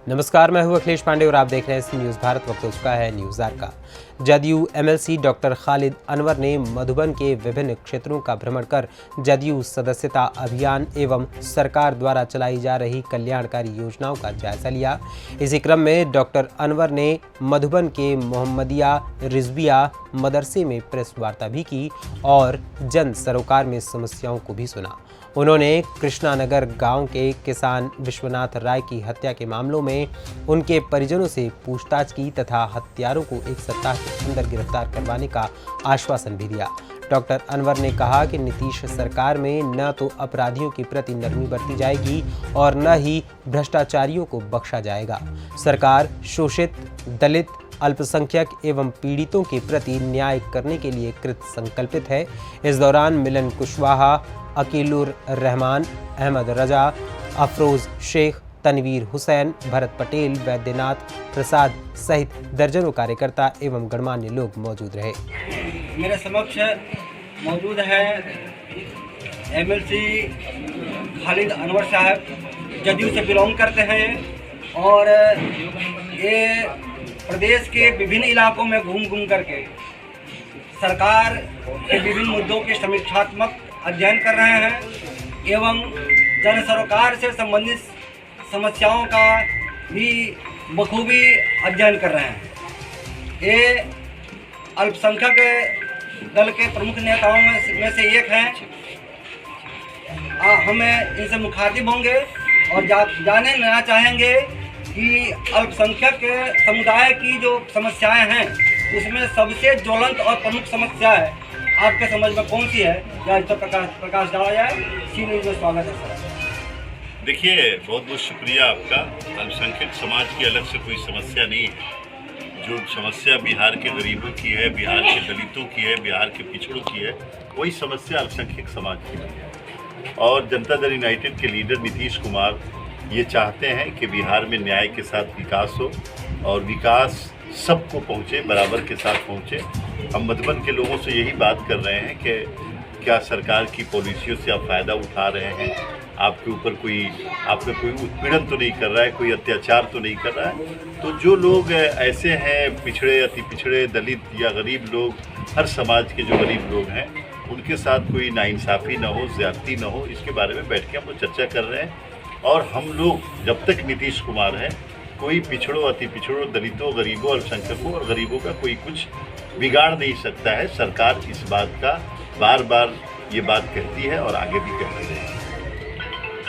नमस्कार, मैं हूं अखिलेश पांडे और आप देख रहे हैं न्यूज़ भारत। वक्त हो चुका है न्यूज़ आर का। जदयू एमएलसी डॉक्टर खालिद अनवर ने मधुबन के विभिन्न क्षेत्रों का भ्रमण कर जदयू सदस्यता अभियान एवं सरकार द्वारा चलाई जा रही कल्याणकारी योजनाओं का जायजा लिया। इसी क्रम में डॉक्टर अनवर ने मधुबन के मोहम्मदिया रिजविया मदरसे में प्रेस वार्ता भी की और जन सरोकार में समस्याओं को भी सुना। उन्होंने कृष्णानगर गांव के किसान विश्वनाथ राय की हत्या के मामलों में उनके परिजनों से पूछताछ की तथा हत्यारों को एक सप्ताह के अंदर गिरफ्तार करवाने का आश्वासन भी दिया। डॉक्टर अनवर ने कहा कि नीतीश सरकार में न तो अपराधियों के प्रति नरमी बरती जाएगी और न ही भ्रष्टाचारियों को बख्शा जाएगा। सरकार शोषित, दलित, अल्पसंख्यक एवं पीड़ितों के प्रति न्याय करने के लिए कृत संकल्पित है। इस दौरान मिलन कुशवाहा, अकीलुर रहमान, अहमद रजा, अफरोज शेख, तनवीर हुसैन, भरत पटेल, वैद्यनाथ प्रसाद सहित दर्जनों कार्यकर्ता एवं गणमान्य लोग मौजूद रहे। मेरे समक्ष मौजूद है एमएलसी खालिद अनवर साहब, जदयू से बिलोंग करते हैं और ये प्रदेश के विभिन्न इलाकों में घूम करके सरकार के विभिन्न मुद्दों के समीक्षात्मक अध्ययन कर रहे हैं एवं जन सरोकार से संबंधित समस्याओं का भी बखूबी अध्ययन कर रहे हैं। ये अल्पसंख्यक दल के प्रमुख नेताओं में से एक हैं। हमें इनसे मुखातिब होंगे और जानना चाहेंगे कि अल्पसंख्यक समुदाय की जो समस्याएं हैं उसमें सबसे ज्वलंत और प्रमुख समस्या है आपके समझ में कौन सी है, या इस पर प्रकाश डाला जाए। सी न्यूज़ में स्वागत है सर। देखिए, बहुत बहुत शुक्रिया आपका। अल्पसंख्यक समाज की अलग से कोई समस्या नहीं है। जो समस्या बिहार के गरीबों की है, बिहार के दलितों की है, बिहार के पिछड़ों की है, वही समस्या अल्पसंख्यक समाज की है। और जनता दल यूनाइटेड के लीडर नीतीश कुमार ये चाहते हैं कि बिहार में न्याय के साथ विकास हो और विकास सबको पहुँचे, बराबर के साथ पहुँचे। हम मधुबन के लोगों से यही बात कर रहे हैं कि क्या सरकार की पॉलिसियों से आप फ़ायदा उठा रहे हैं, आपके ऊपर आपका कोई उत्पीड़न तो नहीं कर रहा है, कोई अत्याचार तो नहीं कर रहा है। तो जो लोग ऐसे हैं, पिछड़े, अति पिछड़े, दलित या गरीब लोग, हर समाज के जो गरीब लोग हैं, उनके साथ कोई नाइंसाफ़ी ना हो, ज़्यादती ना हो, इसके बारे में बैठ के हम लोग चर्चा कर रहे हैं। और हम लोग जब तक नीतीश कुमार हैं, कोई पिछड़ों, अति पिछड़ों, दलितों, गरीबों, अल्पसंख्यकों और गरीबों का कोई कुछ बिगाड़ नहीं सकता है। सरकार इस बात का बार बार ये बात कहती है और आगे भी कहती रहेगी।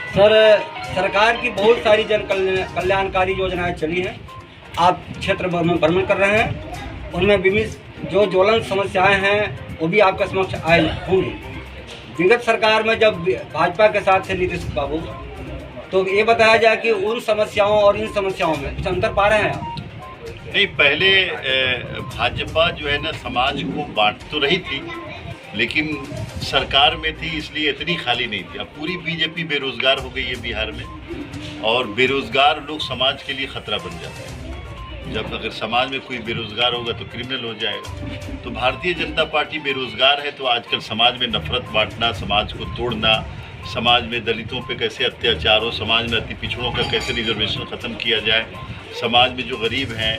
सर, सरकार की बहुत सारी जन कल्याणकारी योजनाएं चली हैं। आप क्षेत्र भ्रमण कर रहे हैं, उनमें विभिन्न जो ज्वलंत समस्याएं हैं वो भी आपके समक्ष आई होंगी। विगत सरकार में जब भाजपा के साथ थे नीतीश बाबू, तो ये बताया जाए कि उन समस्याओं और इन समस्याओं में कुछ अंतर पा रहे हैं आप? नहीं, पहले भाजपा जो है ना समाज को बांट तो रही थी, लेकिन सरकार में थी इसलिए इतनी खाली नहीं थी। अब पूरी बीजेपी बेरोजगार हो गई है बिहार में, और बेरोजगार लोग समाज के लिए खतरा बन जाते हैं। जब अगर समाज में कोई बेरोजगार होगा तो क्रिमिनल हो जाएगा। तो भारतीय जनता पार्टी बेरोजगार है, तो आजकल समाज में नफरत बांटना, समाज को तोड़ना, समाज में दलितों पे कैसे अत्याचार हो, समाज में अति पिछड़ों का कैसे रिजर्वेशन ख़त्म किया जाए, समाज में जो गरीब हैं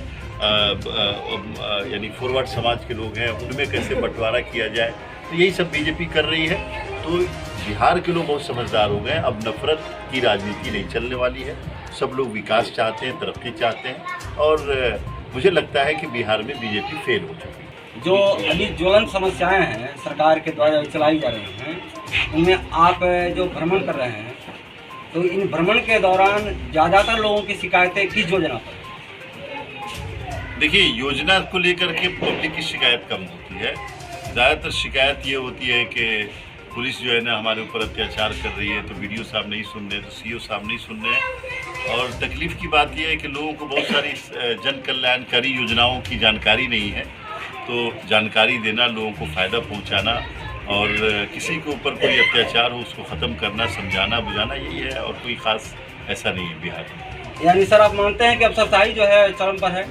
यानी फॉरवर्ड समाज के लोग हैं उनमें कैसे बंटवारा किया जाए, तो यही सब बीजेपी कर रही है। तो बिहार के लोग बहुत समझदार हो गए। अब नफरत की राजनीति नहीं चलने वाली है। सब लोग विकास चाहते हैं, तरक्की चाहते हैं, और मुझे लगता है कि बिहार में बीजेपी फेल हो चुकी है। जो अभी ज्वलंत समस्याएं हैं सरकार के द्वारा चलाई जा रही हैं, उनमें आप जो भ्रमण कर रहे हैं, तो इन भ्रमण के दौरान ज़्यादातर लोगों की शिकायतें किस योजना पर? देखिए, योजना को लेकर के पब्लिक की शिकायत कम होती है। ज़्यादातर शिकायत ये होती है कि पुलिस जो है ना हमारे ऊपर अत्याचार कर रही है, तो वीडियो साहब नहीं सुन रहे, तो सीओ साहब नहीं सुन रहे हैं। और तकलीफ़ की बात यह है कि लोगों को बहुत सारी जन कल्याणकारी योजनाओं की जानकारी नहीं है। तो जानकारी देना, लोगों को फ़ायदा पहुंचाना और किसी के ऊपर कोई अत्याचार हो उसको ख़त्म करना, समझाना, बुझाना, यही है, और कोई ख़ास ऐसा नहीं है बिहार में। यानी सर, आप मानते हैं कि अफसरशाही जो है चरम पर है?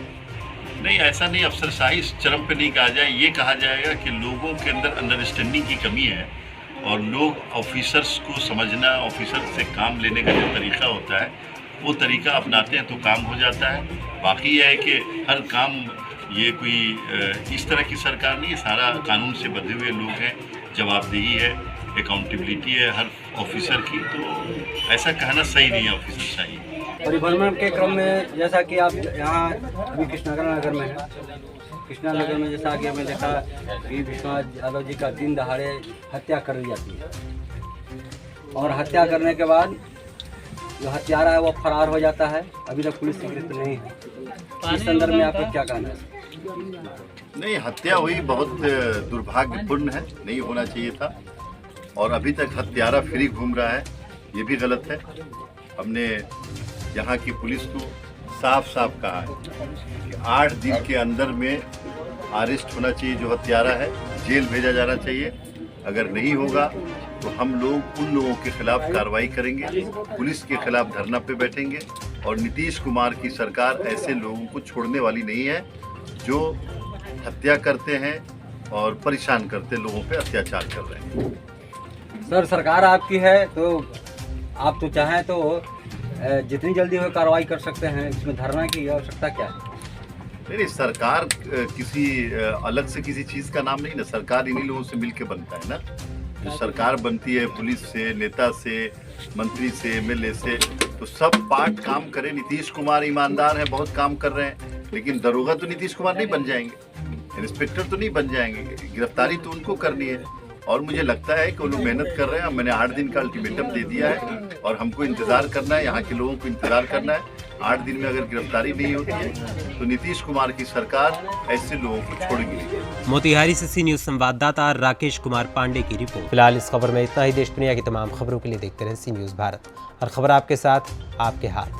नहीं, ऐसा नहीं, अफसरशाही चरम पे नहीं कहा जाए। ये कहा जाएगा कि लोगों के अंदर अंडरस्टैंडिंग की कमी है, और लोग ऑफिसर्स को समझना, ऑफिसर से काम लेने का जो तरीका होता है वो तरीका अपनाते हैं तो काम हो जाता है। बाकी यह है कि हर काम ये कोई इस तरह की सरकार नहीं है, सारा कानून से बंधे हुए लोग हैं, जवाबदेही है, अकाउंटेबिलिटी है हर ऑफिसर की, तो ऐसा कहना सही नहीं है ऑफिसर चाहिए। परिभ्रमण के क्रम में जैसा कि आप यहाँ अभी कृष्णनगर में हैं, कृष्णनगर में जैसा कि हमें देखा कि विश्वनाथ यादव जी का दिन दहाड़े हत्या कर दी जाती है और हत्या करने के बाद जो हत्यारा है वो फरार हो जाता है, अभी तक पुलिस की गिरफ्त नहीं है। इस संदर्भ में आपका क्या कहना है? नहीं, हत्या हुई बहुत दुर्भाग्यपूर्ण है, नहीं होना चाहिए था, और अभी तक हत्यारा फ्री घूम रहा है, ये भी गलत है। हमने यहाँ की पुलिस को साफ साफ कहा है कि 8 दिन के अंदर में अरेस्ट होना चाहिए जो हत्यारा है, जेल भेजा जाना चाहिए। अगर नहीं होगा तो हम लोग उन लोगों के खिलाफ कार्रवाई करेंगे, पुलिस के खिलाफ धरना पे बैठेंगे, और नीतीश कुमार की सरकार ऐसे लोगों को छोड़ने वाली नहीं है जो हत्या करते हैं और परेशान करते लोगों पे अत्याचार कर रहे हैं। सर, सरकार आपकी है तो आप तो चाहें तो जितनी जल्दी हो कार्रवाई कर सकते हैं, इसमें धरना की आवश्यकता क्या है? नहीं, सरकार किसी अलग से किसी चीज़ का नाम नहीं ना, सरकार इन्हीं लोगों से मिलके बनता है ना। जो सरकार बनती है पुलिस से, नेता से, मंत्री से, एमएलए से, तो सब पार्ट काम करें। नीतीश कुमार ईमानदार हैं, बहुत काम कर रहे हैं, लेकिन दरोगा तो नीतीश कुमार नहीं बन जाएंगे, इंस्पेक्टर तो नहीं बन जाएंगे, गिरफ्तारी तो उनको करनी है। और मुझे लगता है कि वो लोग मेहनत कर रहे हैं। मैंने 8 दिन का अल्टीमेटम दे दिया है और हमको इंतज़ार करना है, यहाँ के लोगों को इंतज़ार करना है। 8 दिन में अगर गिरफ्तारी नहीं होती है तो नीतीश कुमार की सरकार ऐसे लोगों को छोड़ेगी। मोतिहारी से सी न्यूज संवाददाता राकेश कुमार पांडे की रिपोर्ट। फिलहाल इस खबर में इतना ही। देश दुनिया की तमाम खबरों के लिए देखते रहें सी न्यूज भारत, और खबर आपके साथ, आपके हाथ।